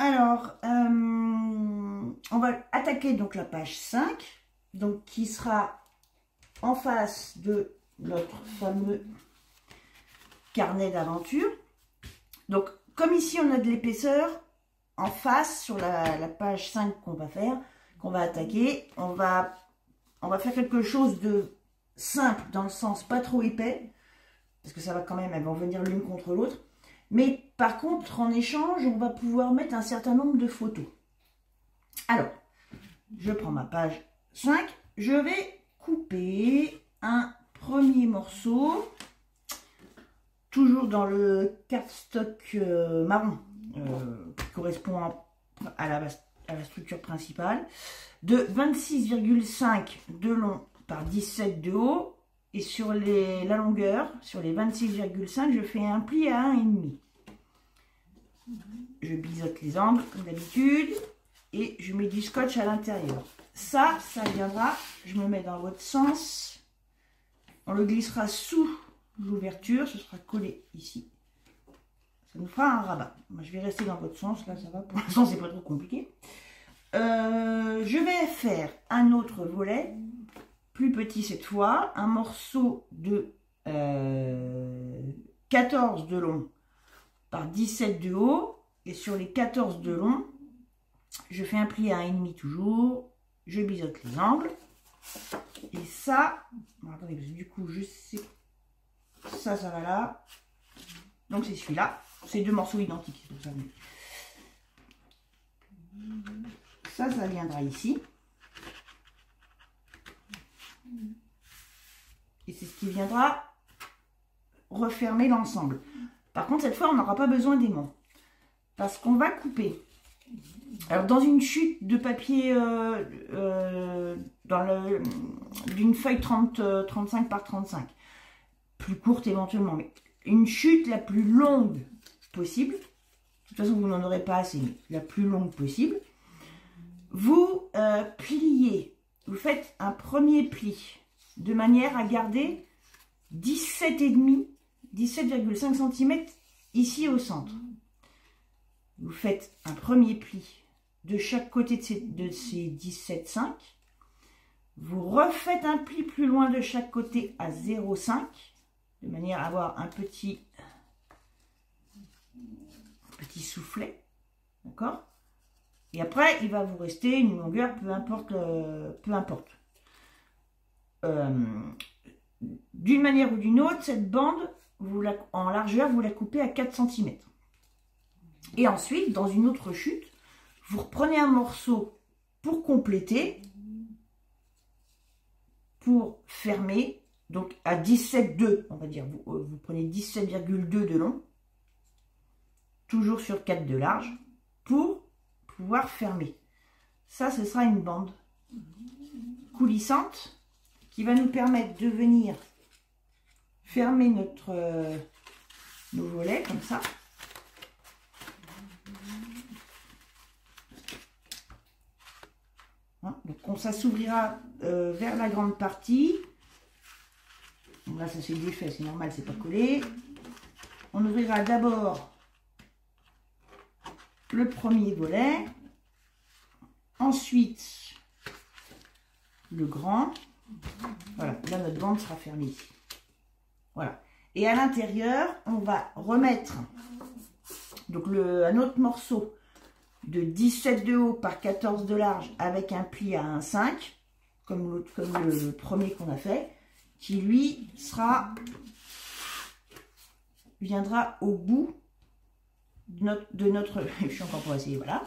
Alors, on va attaquer donc la page 5, donc qui sera en face de notre fameux carnet d'aventure. Donc, comme ici on a de l'épaisseur, en face sur la page 5 qu'on va faire, qu'on va attaquer, on va faire quelque chose de simple dans le sens pas trop épais, parce que ça va quand même, elles vont venir l'une contre l'autre. Mais par contre, en échange, on va pouvoir mettre un certain nombre de photos. Alors, je prends ma page 5, je vais couper un premier morceau, toujours dans le cardstock marron, qui correspond à la structure principale, de 26,5 de long par 17 de haut. Et sur la longueur, sur les 26,5, je fais un pli à 1,5. Je biseaute les angles comme d'habitude et je mets du scotch à l'intérieur. Ça viendra, je me mets dans votre sens. On le glissera sous l'ouverture, ce sera collé ici. Ça nous fera un rabat. Moi, je vais rester dans votre sens, là ça va. Pour l'instant, c'est pas trop compliqué. Je vais faire un autre volet. Plus petit cette fois, un morceau de 14 de long par 17 de haut, et sur les 14 de long, je fais un pli à 1,5 toujours, je biseaute les angles, et ça, bon, attendez, parce que du coup je sais, ça va là, donc c'est celui-là, c'est deux morceaux identiques, c'est pour ça. Ça viendra ici. Et c'est ce qui viendra refermer l'ensemble. Par contre, cette fois, on n'aura pas besoin d'aimant. Parce qu'on va couper. Alors, dans une chute de papier, d'une feuille 35 par 35. Plus courte éventuellement. Mais une chute la plus longue possible. De toute façon, vous n'en aurez pas assez, mais la plus longue possible. Vous pliez. Vous faites un premier pli de manière à garder 17,5 cm ici au centre. Vous faites un premier pli de chaque côté de ces 17,5. Vous refaites un pli plus loin de chaque côté à 0,5 de manière à avoir un petit soufflet. D'accord ? Et après, il va vous rester une longueur, peu importe. D'une manière ou d'une autre, cette bande, en largeur, vous la coupez à 4 cm. Et ensuite, dans une autre chute, vous reprenez un morceau pour compléter, pour fermer, donc à 17,2, on va dire. Vous prenez 17,2 de long, toujours sur 4 de large, pour pouvoir fermer. Ça, ce sera une bande coulissante qui va nous permettre de venir fermer nos volets comme ça. Hein, donc ça s'ouvrira vers la grande partie. Donc là, ça c'est défait, c'est normal, c'est pas collé. On ouvrira d'abord le premier volet, ensuite le grand. Voilà, là notre bande sera fermée ici. Voilà. Et à l'intérieur, on va remettre donc un autre morceau de 17 de haut par 14 de large avec un pli à 1,5, comme le premier qu'on a fait, qui lui viendra au bout de notre je suis encore pour essayer, voilà,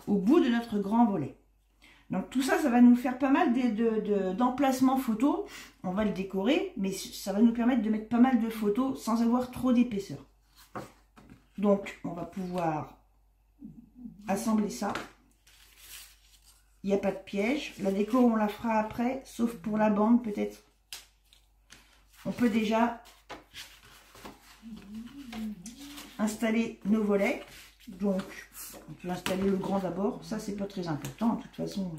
au bout de notre grand volet. Donc tout ça, ça va nous faire pas mal d'emplacements photos. On va le décorer, mais ça va nous permettre de mettre pas mal de photos sans avoir trop d'épaisseur. Donc on va pouvoir assembler ça. Il n'y a pas de piège. La déco, on la fera après, sauf pour la bande peut-être. On peut déjà installer nos volets. Donc, on peut installer le grand d'abord. Ça, c'est pas très important, de toute façon.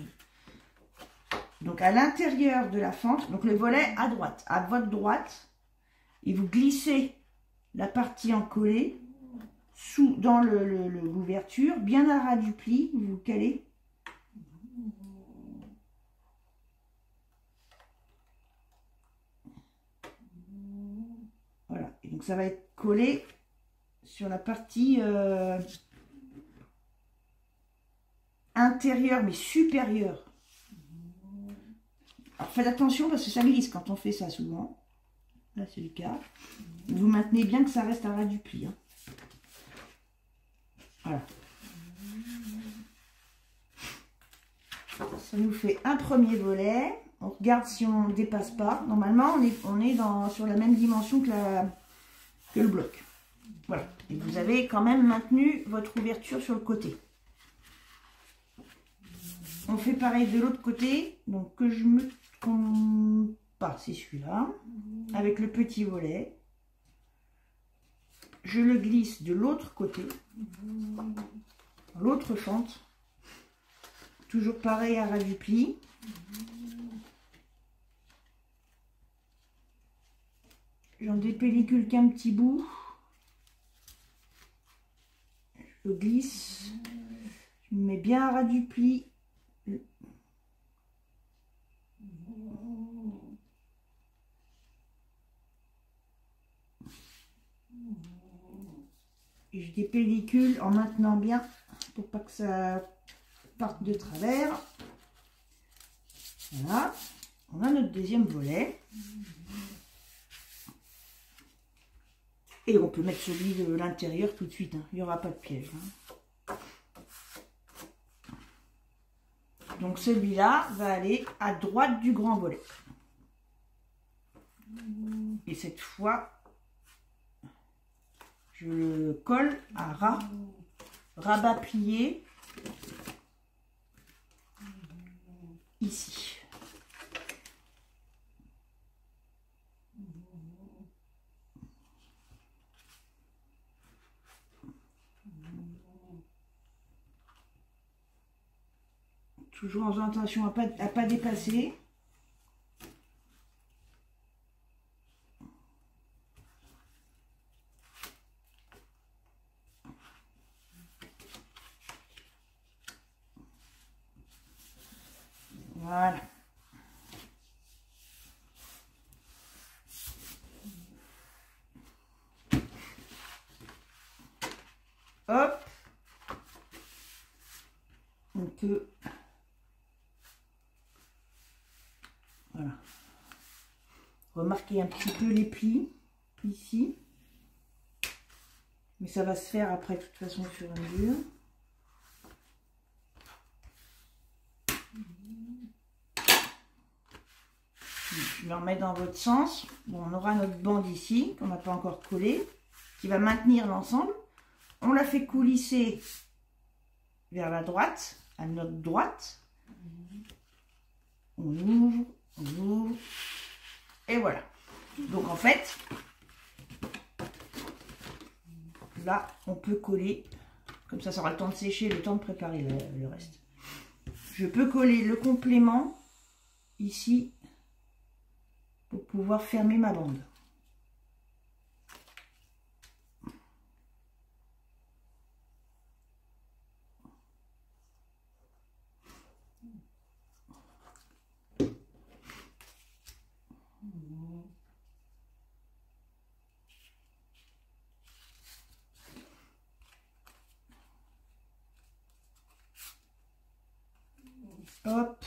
Donc, à l'intérieur de la fente, donc le volet à droite, et vous glissez la partie encollée dans l'ouverture, bien à ras du pli, vous calez. Voilà, et donc ça va être collé sur la partie intérieure, mais supérieure. Alors faites attention parce que ça glisse quand on fait ça souvent. Là c'est le cas. Vous maintenez bien que ça reste à ras du pli. Hein. Voilà. Ça nous fait un premier volet. On regarde si on ne dépasse pas. Normalement, on est sur la même dimension que le bloc. Voilà. Et vous avez quand même maintenu votre ouverture sur le côté. On fait pareil de l'autre côté. Donc que je me trompe pas, c'est celui-là. Avec le petit volet. Je le glisse de l'autre côté. L'autre fente. Toujours pareil à ras du pli. J'en dépellicule qu'un petit bout. Je le glisse. Je me mets bien à ras du pli. Et je dépellicule en maintenant bien pour pas que ça parte de travers. Voilà. On a notre deuxième volet. Et on peut mettre celui de l'intérieur tout de suite. Hein. Il n'y aura pas de piège. Hein. Donc celui-là va aller à droite du grand volet. Et cette fois, je le colle à rabat plié ici. Toujours en faisant attention à pas dépasser. Voilà. Hop. On peut... Voilà. Remarquez un petit peu les plis ici. Mais ça va se faire après, de toute façon, au fur et à mesure. Je le remets dans votre sens. Bon, on aura notre bande ici, qu'on n'a pas encore collée, qui va maintenir l'ensemble. On la fait coulisser vers la droite, à notre droite. On ouvre, et voilà. Donc en fait, là, on peut coller, comme ça aura le temps de sécher, le temps de préparer le reste. Je peux coller le complément ici pour pouvoir fermer ma bande. Hop.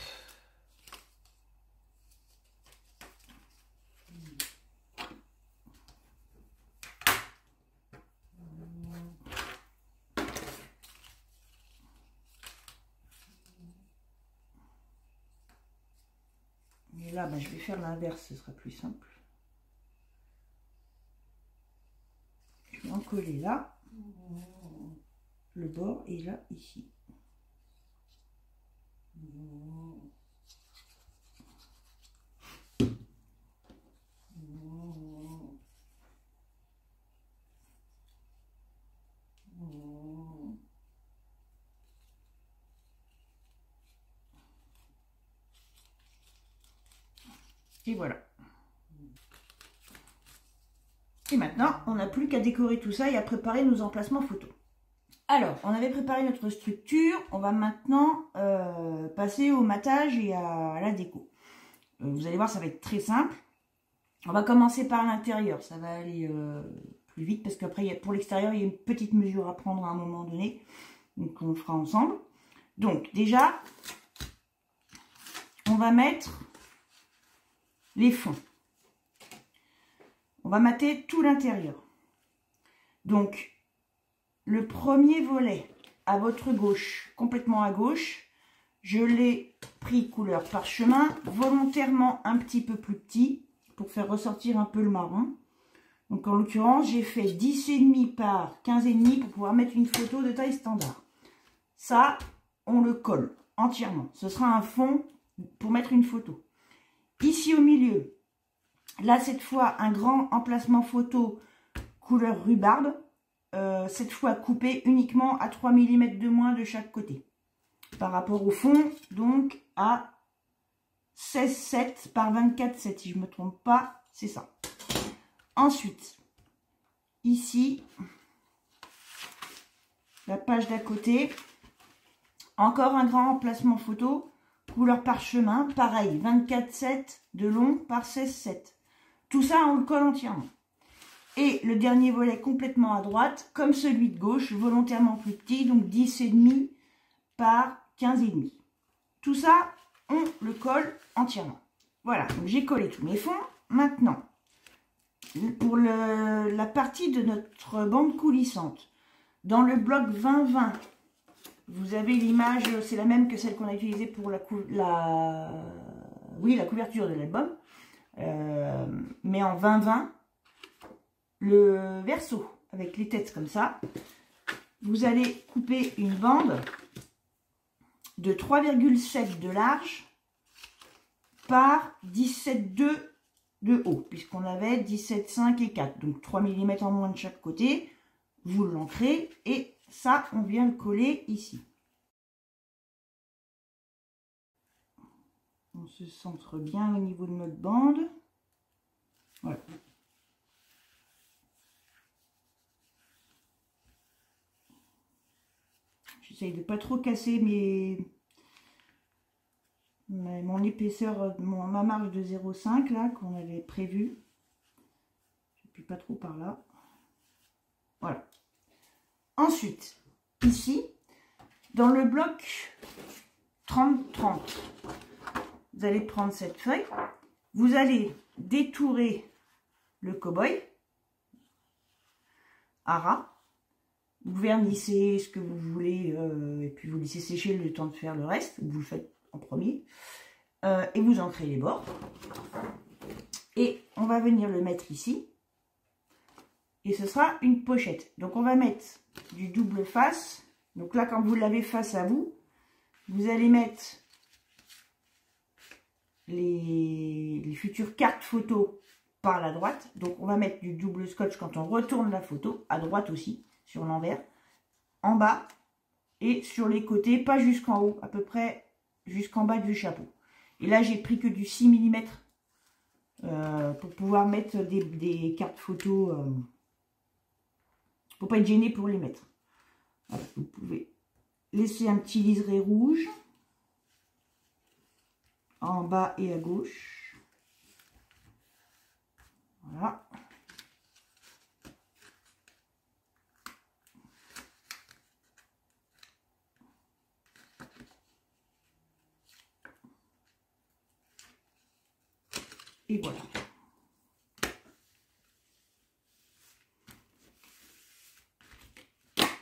Et là, je vais faire l'inverse, ce sera plus simple. Je vais en coller là, le bord, et là, ici. Et voilà. Et maintenant, on n'a plus qu'à décorer tout ça et à préparer nos emplacements photos. Alors, on avait préparé notre structure. On va maintenant passer au matage et à la déco. Vous allez voir, ça va être très simple. On va commencer par l'intérieur. Ça va aller plus vite parce qu'après, pour l'extérieur, il y a une petite mesure à prendre à un moment donné. Donc, on le fera ensemble. Donc, déjà, on va mettre les fonds. On va mater tout l'intérieur. Donc, le premier volet à votre gauche, complètement à gauche, je l'ai pris couleur parchemin, volontairement un petit peu plus petit pour faire ressortir un peu le marron. Donc, en l'occurrence, j'ai fait 10,5 par 15,5 pour pouvoir mettre une photo de taille standard. Ça, on le colle entièrement. Ce sera un fond pour mettre une photo. Ici au milieu, là cette fois un grand emplacement photo couleur rhubarbe, cette fois coupé uniquement à 3 mm de moins de chaque côté. Par rapport au fond, donc à 16,7 par 24,7 si je ne me trompe pas, c'est ça. Ensuite, ici, la page d'à côté, encore un grand emplacement photo. Couleur parchemin, pareil, 24,7 de long par 16,7. Tout ça, on le colle entièrement. Et le dernier volet complètement à droite, comme celui de gauche, volontairement plus petit, donc 10,5 par 15,5. Tout ça, on le colle entièrement. Voilà, donc j'ai collé tous mes fonds. Maintenant, pour la partie de notre bande coulissante, dans le bloc 20-20, vous avez l'image, c'est la même que celle qu'on a utilisée pour la couverture de l'album. Mais en 20-20, le verso, avec les têtes comme ça. Vous allez couper une bande de 3,7 de large par 17,2 de haut, puisqu'on avait 17,5 et 4. Donc 3 mm en moins de chaque côté. Vous l'ancrez et ça, on vient le coller ici. On se centre bien au niveau de notre bande. Voilà. J'essaye de ne pas trop casser mon épaisseur, ma marge de 0,5 là, qu'on avait prévu. Je n'appuie pas trop par là. Voilà. Ensuite, ici, dans le bloc 30-30, vous allez prendre cette feuille, vous allez détourer le cow-boy à ras, vous vernissez ce que vous voulez et puis vous laissez sécher le temps de faire le reste, vous le faites en premier, et vous ancrez les bords. Et on va venir le mettre ici, et ce sera une pochette. Donc on va mettre du double face. Donc là, quand vous l'avez face à vous, vous allez mettre les futures cartes photo par la droite. Donc on va mettre du double scotch quand on retourne la photo, à droite aussi, sur l'envers, en bas et sur les côtés, pas jusqu'en haut, à peu près jusqu'en bas du chapeau. Et là, j'ai pris que du 6 mm pour pouvoir mettre des cartes photo, pour pas être gêné pour les mettre. Voilà, vous pouvez laisser un petit liseré rouge en bas et à gauche. Voilà. Et voilà.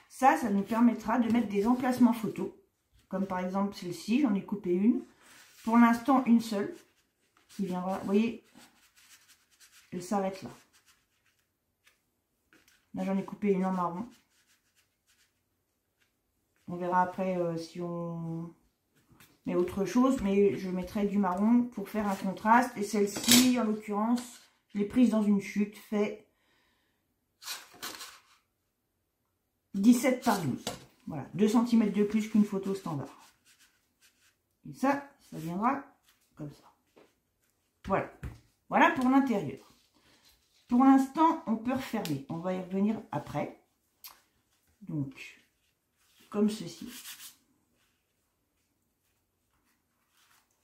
Ça nous permettra de mettre des emplacements photos. Comme par exemple celle-ci, j'en ai coupé une. Pour l'instant, une seule. Qui viendra, vous voyez, elle s'arrête là. Là, j'en ai coupé une en marron. On verra après si on met autre chose. Mais je mettrai du marron pour faire un contraste. Et celle-ci, en l'occurrence, je l'ai prise dans une chute. Fait 17 par 12. Voilà, 2 cm de plus qu'une photo standard. Et ça viendra comme ça. Voilà. Voilà pour l'intérieur. pour l'instant, on peut refermer. On va y revenir après. Donc, comme ceci.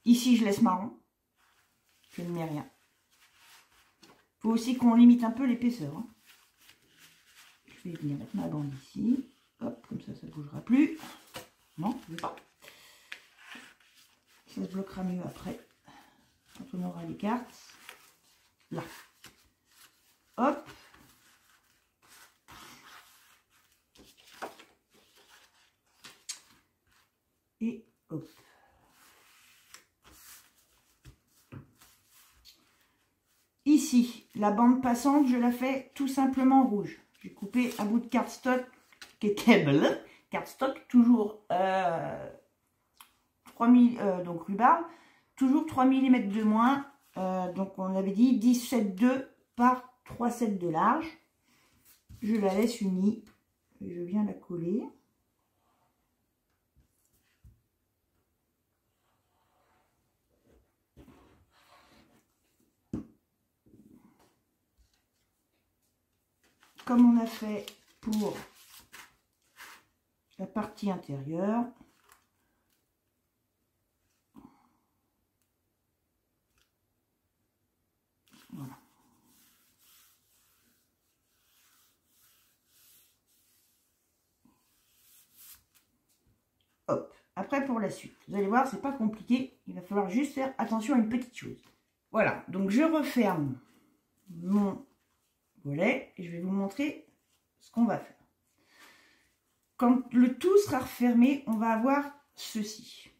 Ici, je laisse marron. Je ne mets rien. Il faut aussi qu'on limite un peu l'épaisseur. Hein. Je vais venir mettre ma bande ici. Hop, comme ça, ça ne bougera plus. Non, je ne veux pas. Ça se bloquera mieux après. Quand on aura les cartes. Là. Hop. Et hop. Ici, la bande passante, je la fais tout simplement rouge. J'ai coupé un bout de cardstock qui est cable. Cardstock, toujours 3000, donc rhubarbe, toujours 3 mm de moins. Donc on avait dit 17,2 par 3,7 de large. Je la laisse unie. Et je viens la coller. Comme on a fait pour la partie intérieure. Voilà. Hop. Après pour la suite, vous allez voir, c'est pas compliqué. Il va falloir juste faire attention à une petite chose. Voilà, donc je referme mon volet et je vais vous montrer ce qu'on va faire. Quand le tout sera refermé, on va avoir ceci.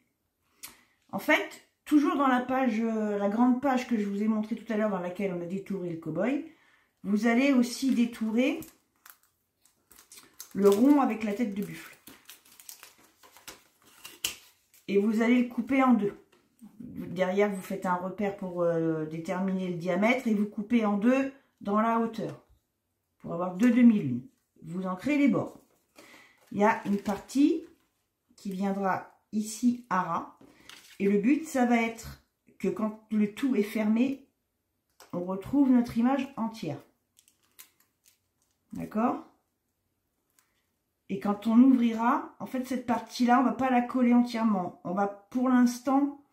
En fait, toujours dans la page, la grande page que je vous ai montré tout à l'heure, dans laquelle on a détouré le cow-boy, vous allez aussi détourer le rond avec la tête de buffle. Et vous allez le couper en deux. Derrière, vous faites un repère pour déterminer le diamètre et vous coupez en deux dans la hauteur pour avoir deux demi-lunes. Vous en créez les bords. Il y a une partie qui viendra ici à ras. Et le but, ça va être que quand le tout est fermé, on retrouve notre image entière. D'accord? Et quand on ouvrira, en fait, cette partie-là, on ne va pas la coller entièrement. On va, pour l'instant,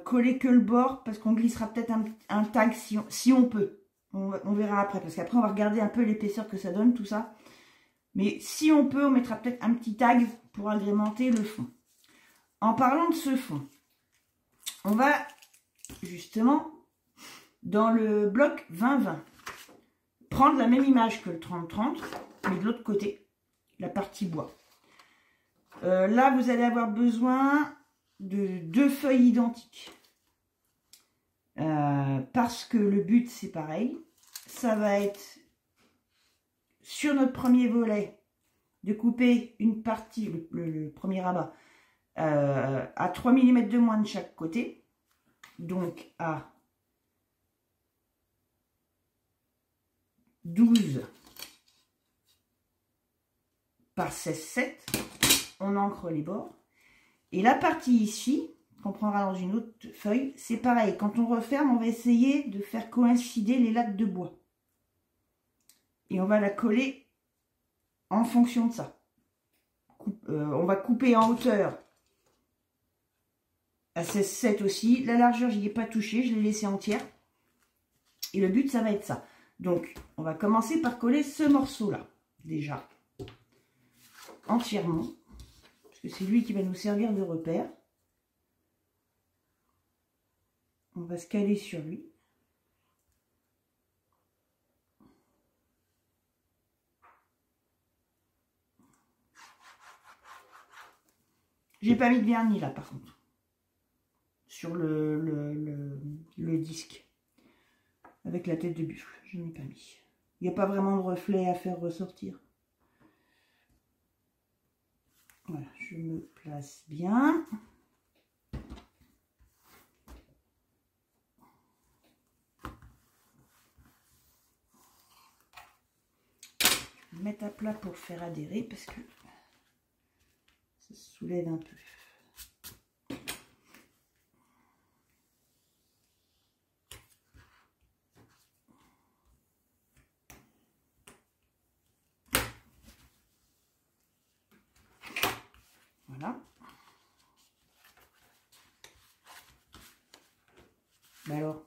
coller que le bord, parce qu'on glissera peut-être un tag si on peut. On verra après, parce qu'après, on va regarder un peu l'épaisseur que ça donne, tout ça. Mais si on peut, on mettra peut-être un petit tag pour agrémenter le fond. En parlant de ce fond, on va justement, dans le bloc 20-20, prendre la même image que le 30-30, mais de l'autre côté, la partie bois. Là, vous allez avoir besoin de 2 feuilles identiques. Parce que le but, c'est pareil. Ça va être, sur notre premier volet, de couper une partie, le premier rabat, à 3 mm de moins de chaque côté. Donc, à 12 par 16,7, on ancre les bords. Et la partie ici, qu'on prendra dans une autre feuille, c'est pareil. Quand on referme, on va essayer de faire coïncider les lattes de bois. Et on va la coller en fonction de ça. On va couper en hauteur à 16,7 aussi. La largeur, j'y ai pas touché, je l'ai laissée entière. Et le but, ça va être ça. Donc, on va commencer par coller ce morceau-là, déjà. Entièrement. Parce que c'est lui qui va nous servir de repère. On va se caler sur lui. J'ai pas mis de vernis là par contre. Sur le disque. Avec la tête de buffle. Je n'ai pas mis. Il n'y a pas vraiment de reflet à faire ressortir. Voilà, je me place bien. Je vais mettre à plat pour faire adhérer parce que ça se soulève un peu. Voilà. Ben alors,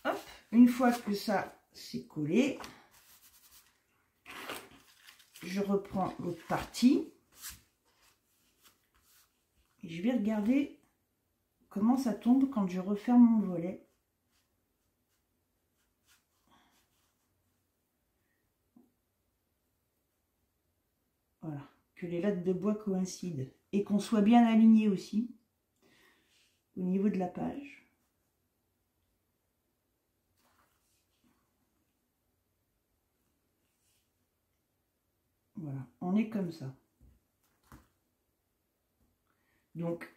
hop, une fois que ça c'est collé, je reprends l'autre partie et je vais regarder comment ça tombe quand je referme mon volet. Voilà, que les lattes de bois coïncident et qu'on soit bien aligné aussi au niveau de la page. Voilà, on est comme ça. Donc,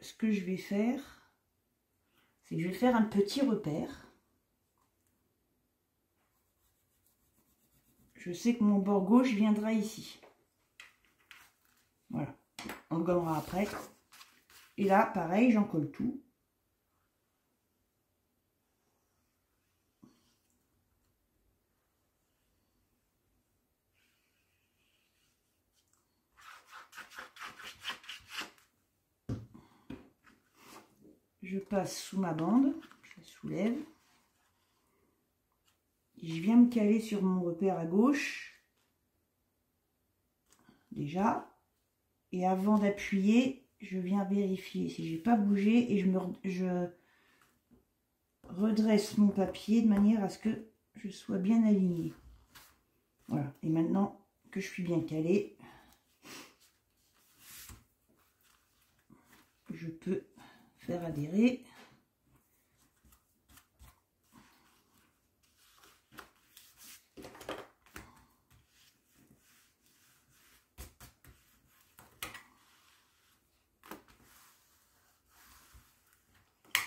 ce que je vais faire, c'est que je vais faire un petit repère. Je sais que mon bord gauche viendra ici. Voilà, on le gommera après. Et là, pareil, j'en colle tout. Je passe sous ma bande, je la soulève. Je viens me caler sur mon repère à gauche, déjà. Et avant d'appuyer, je viens vérifier si j'ai pas bougé et je redresse mon papier de manière à ce que je sois bien aligné. Voilà. Et maintenant que je suis bien calée, je peux faire adhérer.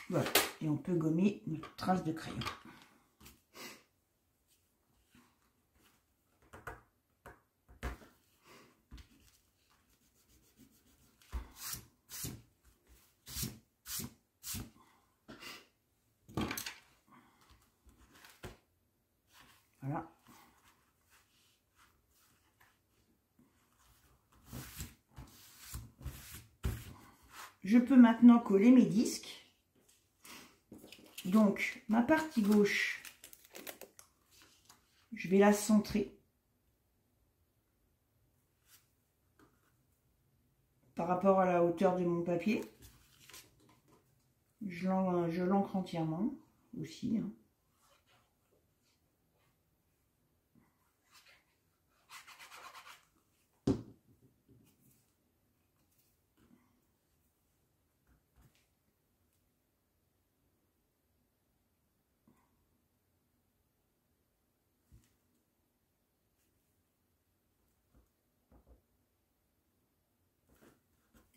Voilà, et on peut gommer notre trace de crayon. Voilà. Je peux maintenant coller mes disques. Donc, ma partie gauche, je vais la centrer par rapport à la hauteur de mon papier. Je l'encre entièrement aussi. Hein.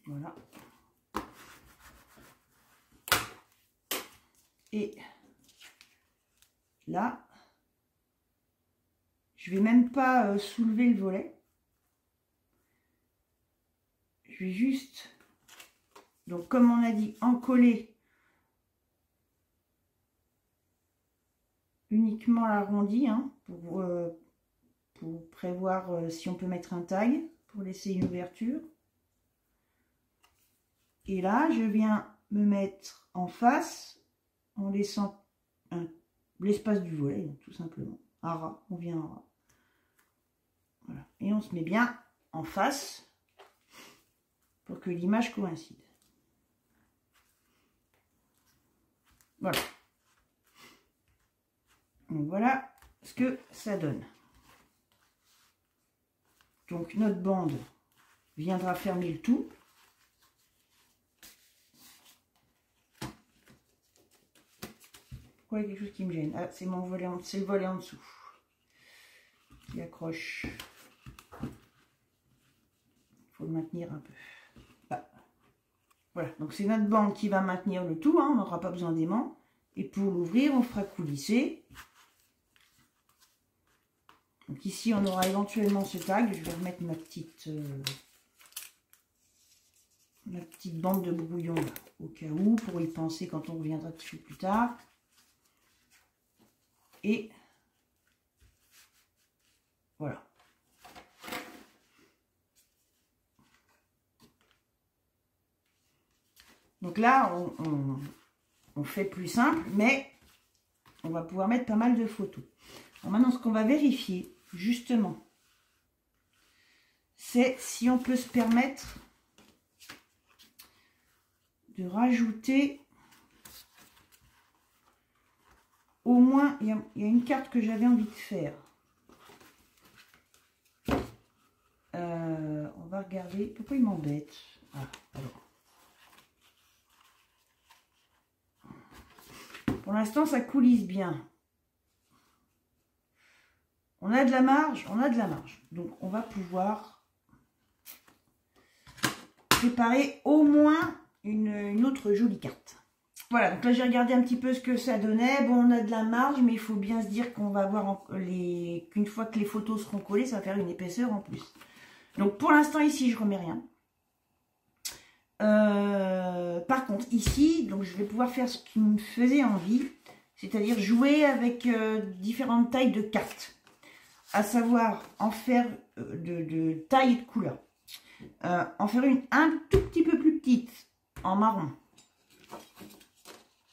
Voilà. Et là, je vais même pas soulever le volet. Je vais juste, donc comme on a dit, encoller uniquement l'arrondi hein, pour prévoir si on peut mettre un tag pour laisser une ouverture. Et là, je viens me mettre en face en laissant l'espace du volet, donc, tout simplement. À ras, on vient à ras. Voilà. Et on se met bien en face pour que l'image coïncide. Voilà. Donc voilà ce que ça donne. Donc notre bande viendra fermer le tout. Pourquoi il y a quelque chose qui me gêne? Ah, c'est mon volet, c'est le volet en dessous qui accroche. Il faut le maintenir un peu. Ah. Voilà, donc c'est notre bande qui va maintenir le tout, hein, on n'aura pas besoin d'aimant. Et pour l'ouvrir, on fera coulisser. Donc ici, on aura éventuellement ce tag. Je vais remettre ma petite bande de brouillon là, au cas où, pour y penser quand on reviendra dessus plus tard. Et voilà. Donc là, on fait plus simple, mais on va pouvoir mettre pas mal de photos. Alors maintenant, ce qu'on va vérifier, justement, c'est si on peut se permettre de rajouter au moins, il y a une carte que j'avais envie de faire. On va regarder. Pourquoi il m'embête? Pour l'instant, ça coulisse bien. On a de la marge, on a de la marge. Donc, on va pouvoir préparer au moins une autre jolie carte. Voilà, donc là, j'ai regardé un petit peu ce que ça donnait. Bon, on a de la marge, mais il faut bien se dire qu'on va avoir qu'une fois que les photos seront collées, ça va faire une épaisseur en plus. Donc, pour l'instant, ici, je remets rien. Par contre, ici, donc je vais pouvoir faire ce qui me faisait envie, c'est-à-dire jouer avec différentes tailles de cartes. À savoir en faire de taille et de couleur. En faire une un tout petit peu plus petite, en marron.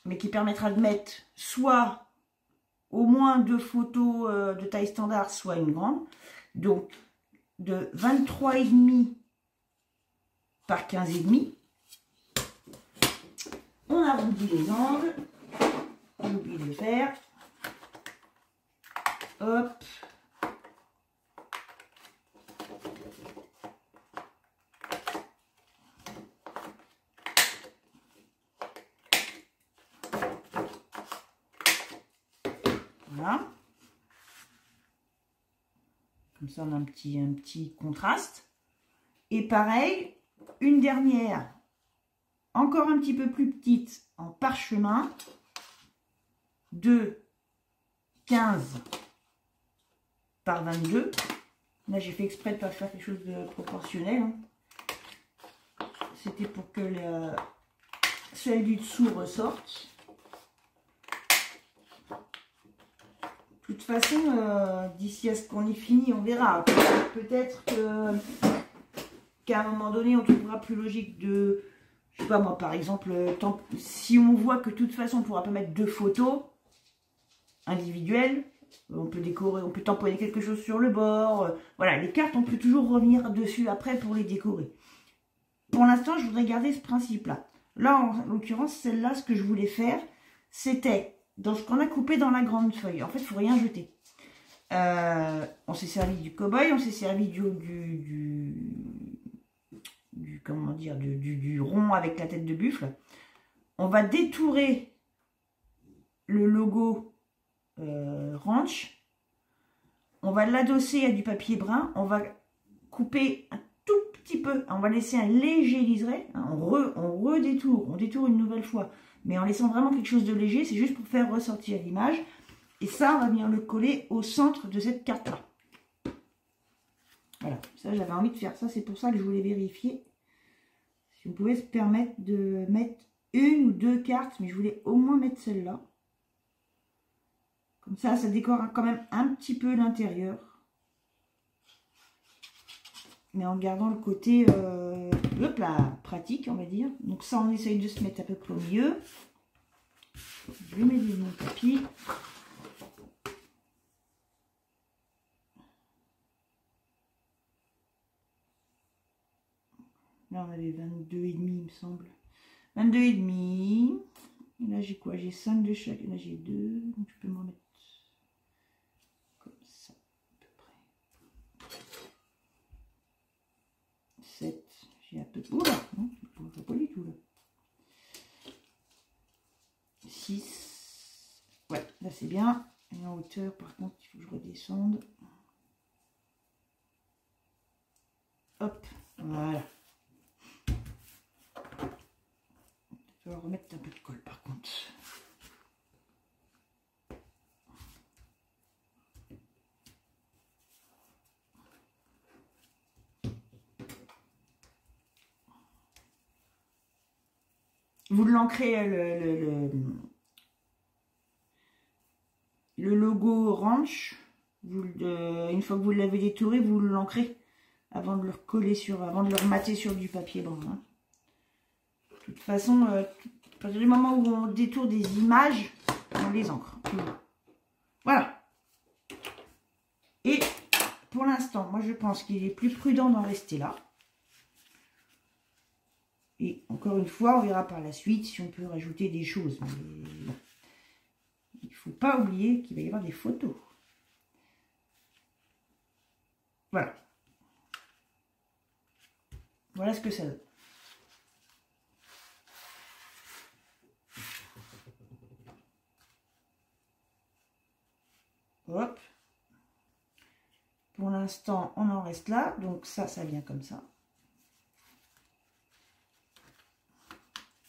Mais qui permettra de mettre soit au moins 2 photos de taille standard, soit une grande. Donc, de 23,5 par 15,5. On arrondit les angles. J'ai oublié de le faire. Hop. Voilà. Comme ça, on a un petit contraste. Et pareil, une dernière, encore un petit peu plus petite, en parchemin, de 15 par 22. Là, j'ai fait exprès de ne pas faire quelque chose de proportionnel. Hein. C'était pour que celle du dessous ressorte. De toute façon, d'ici à ce qu'on ait fini, on verra. Peut-être qu'à un moment donné, on trouvera plus logique de... Je sais pas moi, par exemple, si on voit que de toute façon, on ne pourra pas mettre 2 photos individuelles, on peut décorer, on peut tamponner quelque chose sur le bord. Voilà, les cartes, on peut toujours revenir dessus après pour les décorer. Pour l'instant, je voudrais garder ce principe-là. Là, en l'occurrence, celle-là, ce que je voulais faire, c'était... dans ce qu'on a coupé dans la grande feuille. En fait, il ne faut rien jeter. On s'est servi du cow-boy, on s'est servi comment dire, du rond avec la tête de buffle. On va détourer le logo ranch. On va l'adosser à du papier brun. On va couper un tout petit peu. On va laisser un léger liseré. On redétourne. On détourne une nouvelle fois. Mais en laissant vraiment quelque chose de léger, c'est juste pour faire ressortir l'image. Et ça, on va venir le coller au centre de cette carte-là. Voilà, ça j'avais envie de faire ça, c'est pour ça que je voulais vérifier si on pouvait se permettre de mettre 1 ou 2 cartes, mais je voulais au moins mettre celle-là. Comme ça, ça décore quand même un petit peu l'intérieur. Mais en gardant le côté hop là, pratique, on va dire. Donc ça, on essaye de se mettre à peu près au milieu. Je vais mettre mon tapis. Là, on avait 22,5, il me semble. 22,5. Et là, j'ai quoi? J'ai 5 de chaque. Et là, j'ai 2. Donc, je peux m'en mettre comme ça, à peu près. 7. J'ai à peu près... Oula, non, pas du tout, là. 6. Ouais, là, c'est bien. Et en hauteur, par contre, il faut que je redescende. Hop, voilà. Je vais remettre un peu de colle par contre. Vous l'ancrez le logo ranch. Une fois que vous l'avez détouré, vous l'ancrez avant de le recoller sur, avant de le remater sur du papier brun. Hein. toute façon, à partir du moment où on détourne des images, on les ancre. Voilà. Et pour l'instant, moi je pense qu'il est plus prudent d'en rester là. Et encore une fois, on verra par la suite si on peut rajouter des choses. Mais bon. Il ne faut pas oublier qu'il va y avoir des photos. Voilà. Voilà ce que ça donne. Hop. Pour l'instant, on en reste là. Donc ça vient comme ça.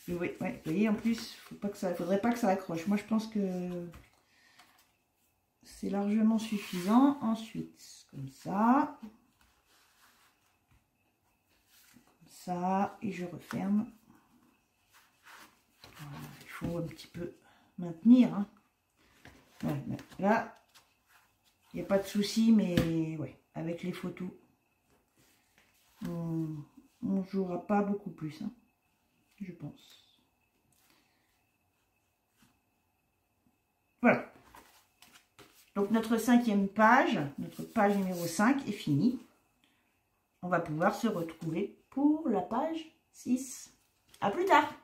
Et oui, ouais, vous voyez, en plus, faudrait pas que ça accroche. Moi, je pense que c'est largement suffisant. Ensuite, comme ça. Comme ça. Et je referme. Voilà, il faut un petit peu maintenir. Hein. Ouais, là, il n'y a pas de souci, mais ouais, avec les photos, on ne jouera pas beaucoup plus, hein, je pense. Voilà. Donc notre 5e page, notre page numéro 5 est finie. On va pouvoir se retrouver pour la page 6. À plus tard!